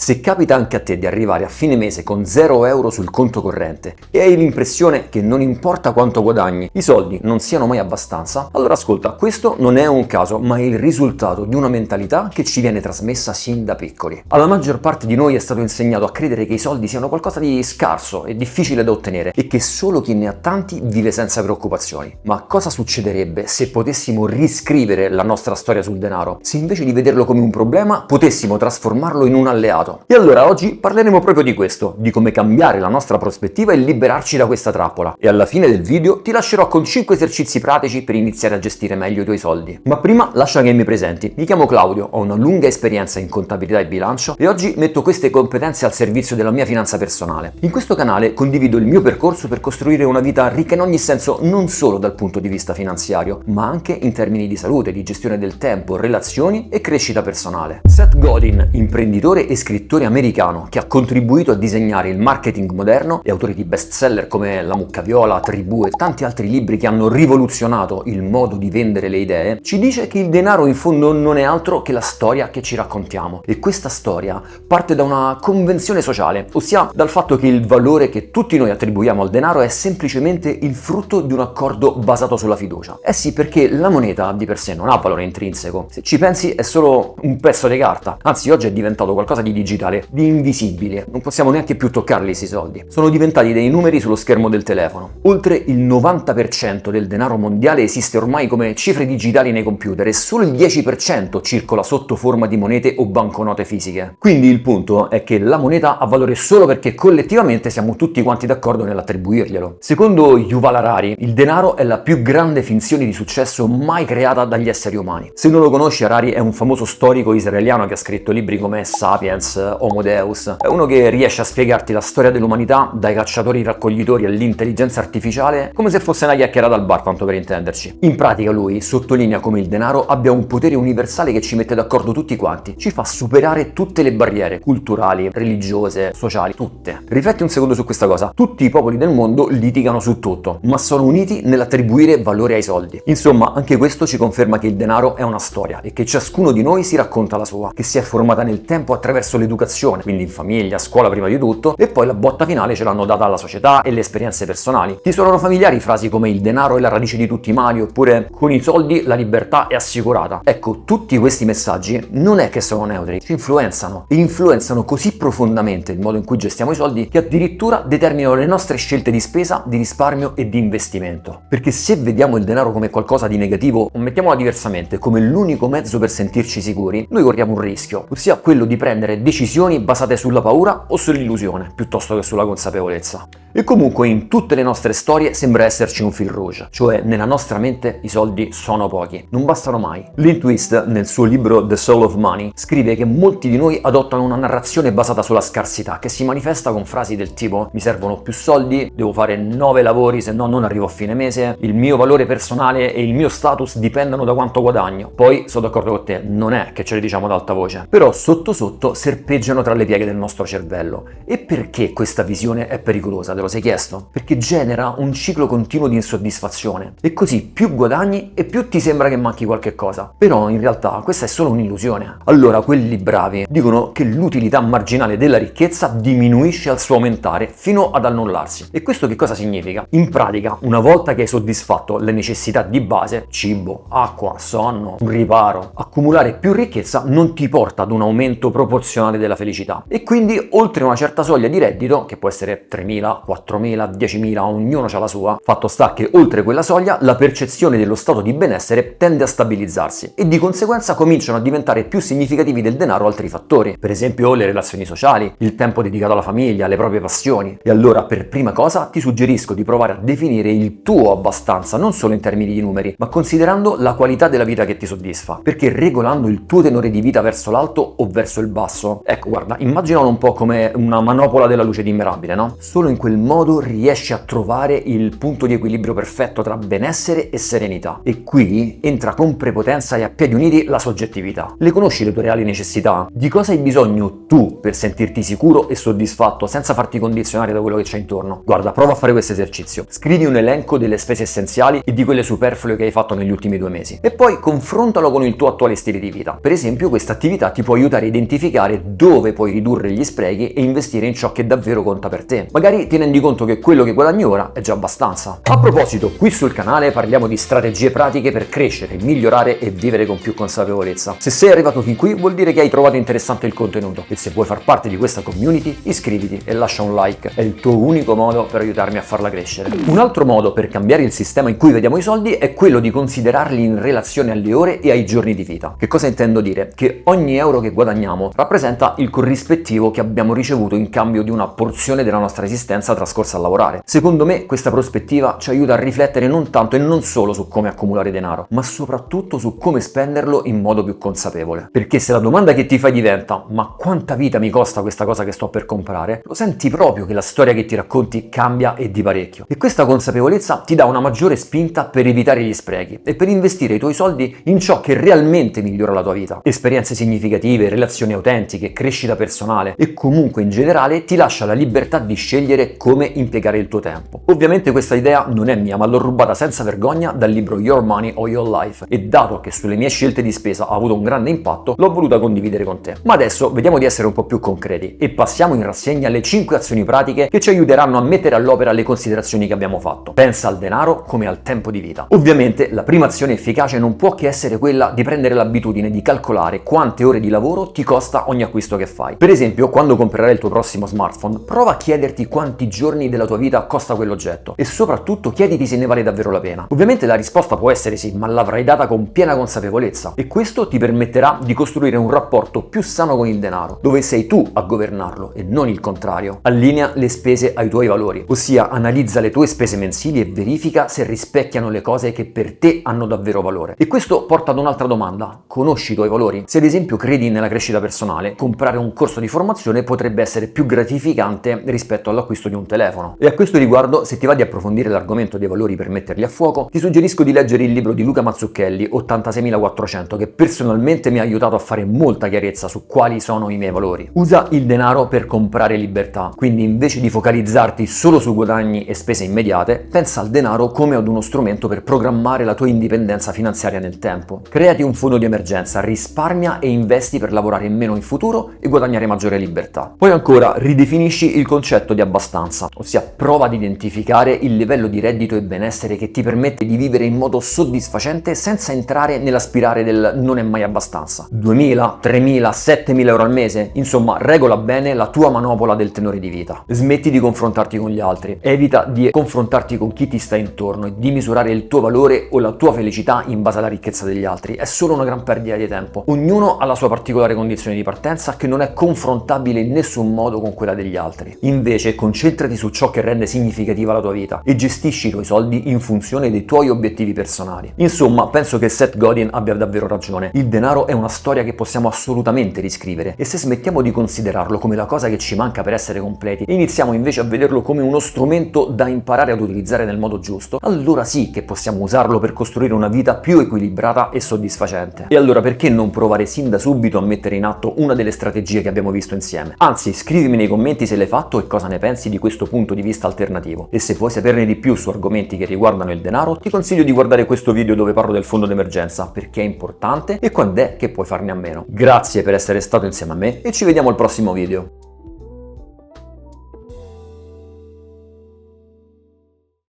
Se capita anche a te di arrivare a fine mese con 0 euro sul conto corrente e hai l'impressione che non importa quanto guadagni, i soldi non siano mai abbastanza, allora ascolta, questo non è un caso, ma è il risultato di una mentalità che ci viene trasmessa sin da piccoli. Alla maggior parte di noi è stato insegnato a credere che i soldi siano qualcosa di scarso e difficile da ottenere e che solo chi ne ha tanti vive senza preoccupazioni. Ma cosa succederebbe se potessimo riscrivere la nostra storia sul denaro? Se invece di vederlo come un problema potessimo trasformarlo in un alleato? E allora oggi parleremo proprio di questo, di come cambiare la nostra prospettiva e liberarci da questa trappola. E alla fine del video ti lascerò con 5 esercizi pratici per iniziare a gestire meglio i tuoi soldi. Ma prima lascia che mi presenti. Mi chiamo Claudio, ho una lunga esperienza in contabilità e bilancio e oggi metto queste competenze al servizio della mia finanza personale. In questo canale condivido il mio percorso per costruire una vita ricca in ogni senso, non solo dal punto di vista finanziario, ma anche in termini di salute, di gestione del tempo, relazioni e crescita personale. Seth Godin, imprenditore e scrittore americano che ha contribuito a disegnare il marketing moderno e autore di bestseller come La mucca viola, Tribù e tanti altri libri che hanno rivoluzionato il modo di vendere le idee, ci dice che il denaro in fondo non è altro che la storia che ci raccontiamo. E questa storia parte da una convenzione sociale, ossia dal fatto che il valore che tutti noi attribuiamo al denaro è semplicemente il frutto di un accordo basato sulla fiducia. Eh sì, perché la moneta di per sé non ha valore intrinseco. Se ci pensi è solo un pezzo di carta. Anzi, oggi è diventato qualcosa di digitale, di invisibile. Non possiamo neanche più toccarli questi soldi. Sono diventati dei numeri sullo schermo del telefono. Oltre il 90% del denaro mondiale esiste ormai come cifre digitali nei computer e solo il 10% circola sotto forma di monete o banconote fisiche. Quindi il punto è che la moneta ha valore solo perché collettivamente siamo tutti quanti d'accordo nell'attribuirglielo. Secondo Yuval Harari, il denaro è la più grande finzione di successo mai creata dagli esseri umani. Se non lo conosci, Harari è un famoso storico israeliano che ha scritto libri come Sapiens, Homo Deus. È uno che riesce a spiegarti la storia dell'umanità dai cacciatori raccoglitori all'intelligenza artificiale come se fosse una chiacchierata al bar, tanto per intenderci. In pratica lui sottolinea come il denaro abbia un potere universale che ci mette d'accordo tutti quanti, ci fa superare tutte le barriere culturali, religiose, sociali, tutte. Rifletti un secondo su questa cosa. Tutti i popoli del mondo litigano su tutto, ma sono uniti nell'attribuire valore ai soldi. Insomma, anche questo ci conferma che il denaro è una storia e che ciascuno di noi si racconta la sua, che si è formata nel tempo attraverso l'educazione, quindi in famiglia, a scuola prima di tutto, e poi la botta finale ce l'hanno data la società e le esperienze personali. Ti suonano familiari frasi come il denaro è la radice di tutti i mali oppure con i soldi la libertà è assicurata? Ecco, tutti questi messaggi non è che sono neutri, ci influenzano e influenzano così profondamente il modo in cui gestiamo i soldi che addirittura determinano le nostre scelte di spesa, di risparmio e di investimento. Perché se vediamo il denaro come qualcosa di negativo, o mettiamola diversamente, come l'unico mezzo per sentirci sicuri, noi corriamo un rischio, ossia quello di prendere decisioni basate sulla paura o sull'illusione, piuttosto che sulla consapevolezza. E comunque in tutte le nostre storie sembra esserci un fil rouge, cioè nella nostra mente i soldi sono pochi, non bastano mai. Lynn Twist, nel suo libro The Soul of Money, scrive che molti di noi adottano una narrazione basata sulla scarsità, che si manifesta con frasi del tipo mi servono più soldi, devo fare 9 lavori se no non arrivo a fine mese, il mio valore personale e il mio status dipendono da quanto guadagno. Poi sono d'accordo con te, non è che ce le diciamo ad alta voce, però sotto sotto serpeggiano tra le pieghe del nostro cervello. E perché questa visione è pericolosa? Te lo sei chiesto? Perché genera un ciclo continuo di insoddisfazione e così più guadagni e più ti sembra che manchi qualche cosa. Però in realtà questa è solo un'illusione. Allora quelli bravi dicono che l'utilità marginale della ricchezza diminuisce al suo aumentare fino ad annullarsi. E questo che cosa significa? In pratica, una volta che hai soddisfatto le necessità di base, cibo, acqua, sonno, un riparo, accumulare più ricchezza non ti porta ad un aumento proporzionale della felicità. E quindi oltre una certa soglia di reddito, che può essere 3.000, 4.000, 10.000, ognuno ha la sua, fatto sta che oltre quella soglia la percezione dello stato di benessere tende a stabilizzarsi e di conseguenza cominciano a diventare più significativi del denaro altri fattori, per esempio le relazioni sociali, il tempo dedicato alla famiglia, le proprie passioni. E allora per prima cosa ti suggerisco di provare a definire il tuo abbastanza non solo in termini di numeri, ma considerando la qualità della vita che ti soddisfa, perché regolando il tuo tenore di vita verso l'alto o verso il basso, ecco guarda, immaginalo un po' come una manopola della luce dimmerabile, no? Solo in quel modo riesci a trovare il punto di equilibrio perfetto tra benessere e serenità. E qui entra con prepotenza e a piedi uniti la soggettività. Le conosci le tue reali necessità? Di cosa hai bisogno tu per sentirti sicuro e soddisfatto senza farti condizionare da quello che c'è intorno? Guarda, prova a fare questo esercizio. Scrivi un elenco delle spese essenziali e di quelle superflue che hai fatto negli ultimi 2 mesi e poi confrontalo con il tuo attuale stile di vita. Per esempio, questa attività ti può aiutare a identificare dove puoi ridurre gli sprechi e investire in ciò che davvero conta per te. Magari ti rendi conto che quello che guadagni ora è già abbastanza. A proposito, qui sul canale parliamo di strategie pratiche per crescere, migliorare e vivere con più consapevolezza. Se sei arrivato fin qui vuol dire che hai trovato interessante il contenuto e se vuoi far parte di questa community iscriviti e lascia un like, è il tuo unico modo per aiutarmi a farla crescere. Un altro modo per cambiare il sistema in cui vediamo i soldi è quello di considerarli in relazione alle ore e ai giorni di vita. Che cosa intendo dire? Che ogni euro che guadagniamo rappresenta il corrispettivo che abbiamo ricevuto in cambio di una porzione della nostra esistenza trascorsa a lavorare. Secondo me questa prospettiva ci aiuta a riflettere non tanto e non solo su come accumulare denaro, ma soprattutto su come spenderlo in modo più consapevole. Perché se la domanda che ti fai diventa "ma quanta vita mi costa questa cosa che sto per comprare?", lo senti proprio che la storia che ti racconti cambia e di parecchio. E questa consapevolezza ti dà una maggiore spinta per evitare gli sprechi e per investire i tuoi soldi in ciò che realmente migliora la tua vita. Esperienze significative, relazioni autentiche, crescita personale e comunque in generale ti lascia la libertà di scegliere come impiegare il tuo tempo. Ovviamente questa idea non è mia, ma l'ho rubata senza vergogna dal libro Your Money or Your Life e dato che sulle mie scelte di spesa ha avuto un grande impatto, l'ho voluta condividere con te. Ma adesso vediamo di essere un po' più concreti e passiamo in rassegna le 5 azioni pratiche che ci aiuteranno a mettere all'opera le considerazioni che abbiamo fatto. Pensa al denaro come al tempo di vita. Ovviamente la prima azione efficace non può che essere quella di prendere l'abitudine di calcolare quante ore di lavoro ti costa ogni acquisto che fai. Per esempio, quando comprerai il tuo prossimo smartphone, prova a chiederti quanti giorni della tua vita costa quell'oggetto e soprattutto chiediti se ne vale davvero la pena. Ovviamente la risposta può essere sì, ma l'avrai data con piena consapevolezza e questo ti permetterà di costruire un rapporto più sano con il denaro, dove sei tu a governarlo e non il contrario. Allinea le spese ai tuoi valori, ossia analizza le tue spese mensili e verifica se rispecchiano le cose che per te hanno davvero valore. E questo porta ad un'altra domanda: conosci i tuoi valori? Se ad esempio credi nella crescita personale, comprare un corso di formazione potrebbe essere più gratificante rispetto all'acquisto di un telefono. E a questo riguardo, se ti va di approfondire l'argomento dei valori per metterli a fuoco, ti suggerisco di leggere il libro di Luca Mazzucchelli, 86.400, che personalmente mi ha aiutato a fare molta chiarezza su quali sono i miei valori. Usa il denaro per comprare libertà, quindi invece di focalizzarti solo su guadagni e spese immediate, pensa al denaro come ad uno strumento per programmare la tua indipendenza finanziaria nel tempo. Creati un fondo di emergenza, risparmia e investi per lavorare meno in futuro e guadagnare maggiore libertà. Poi ancora, ridefinisci il concetto di abbastanza, ossia prova ad identificare il livello di reddito e benessere che ti permette di vivere in modo soddisfacente senza entrare nella spirale del non è mai abbastanza. 2.000, 3.000, 7.000 euro al mese? Insomma, regola bene la tua manopola del tenore di vita. Smetti di confrontarti con gli altri, evita di confrontarti con chi ti sta intorno e di misurare il tuo valore o la tua felicità in base alla ricchezza degli altri. È solo una gran perdita di tempo. Ognuno ha la sua particolare condizione di partenza che non è confrontabile in nessun modo con quella degli altri. Invece, concentrati su ciò che rende significativa la tua vita e gestisci i tuoi soldi in funzione dei tuoi obiettivi personali. Insomma, penso che Seth Godin abbia davvero ragione. Il denaro è una storia che possiamo assolutamente riscrivere e se smettiamo di considerarlo come la cosa che ci manca per essere completi e iniziamo invece a vederlo come uno strumento da imparare ad utilizzare nel modo giusto, allora sì che possiamo usarlo per costruire una vita più equilibrata e soddisfacente. E allora perché non provare sin da subito a mettere in atto una delle strategie che abbiamo visto insieme? Anzi, scrivimi nei commenti se l'hai fatto e cosa ne pensi di questo punto di vista alternativo. E se vuoi saperne di più su argomenti che riguardano il denaro, ti consiglio di guardare questo video dove parlo del fondo d'emergenza, perché è importante e quando è che puoi farne a meno. Grazie per essere stato insieme a me e ci vediamo al prossimo video.